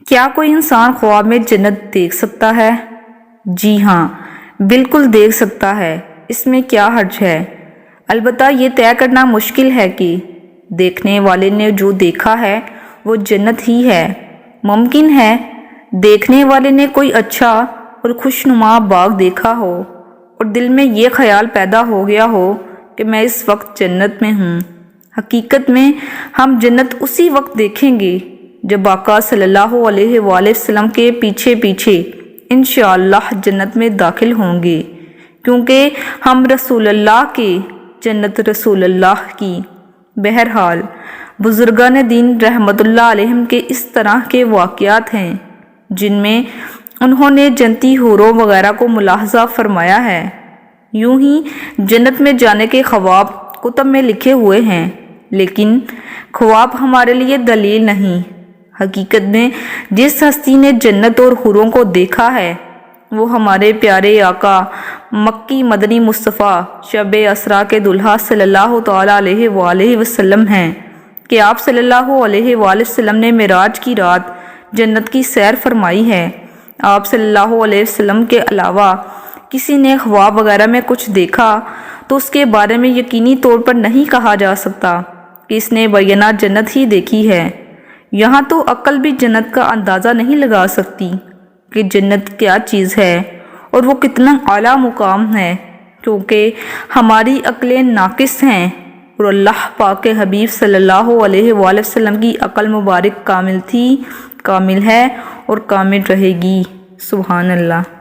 کیا کوئی انسان خواب میں جنت دیکھ سکتا ہے؟ جی ہاں، بالکل دیکھ سکتا ہے۔ اس میں کیا حرج ہے؟ البتہ یہ طے کرنا مشکل ہے کہ دیکھنے والے نے جو دیکھا ہے وہ جنت ہی ہے۔ ممکن ہے دیکھنے والے نے کوئی اچھا اور خوشنما باغ دیکھا ہو اور دل میں یہ خیال پیدا ہو گیا ہو کہ میں اس وقت جنت میں ہوں۔ حقیقت میں ہم جنت اسی وقت دیکھیں گے جب آقا صلی اللہ علیہ وآلہ وسلم کے پیچھے پیچھے انشاءاللہ جنت میں داخل ہوں گے، کیونکہ ہم رسول اللہ کے، جنت رسول اللہ کی۔ بہرحال بزرگان دین رحمت اللہ علیہم کے اس طرح کے واقعات ہیں جن میں انہوں نے جنتی حوروں وغیرہ کو ملاحظہ فرمایا ہے۔ یوں ہی جنت میں جانے کے خواب کتب میں لکھے ہوئے ہیں، لیکن خواب ہمارے لیے دلیل نہیں۔ حقیقت میں جس ہستی نے جنت اور حوروں کو دیکھا ہے وہ ہمارے پیارے آقا مکی مدنی مصطفیٰ شب اسریٰ کے دلہا صلی اللہ تعالیٰ علیہ وآلہ وسلم ہیں کہ آپ صلی اللہ علیہ وآلہ وسلم نے معراج کی رات جنت کی سیر فرمائی ہے۔ آپ صلی اللہ علیہ وسلم کے علاوہ کسی نے خواب وغیرہ میں کچھ دیکھا تو اس کے بارے میں یقینی طور پر نہیں کہا جا سکتا کہ اس نے بینہ جنت ہی دیکھی ہے۔ یہاں تو عقل بھی جنت کا اندازہ نہیں لگا سکتی کہ جنت کیا چیز ہے اور وہ کتنا اعلیٰ مقام ہے، کیونکہ ہماری عقلیں ناقص ہیں اور اللہ پاک کے حبیب صلی اللہ علیہ وآلہ وسلم کی عقل مبارک کامل تھی، کامل ہے اور کامل رہے گی۔ سبحان اللہ۔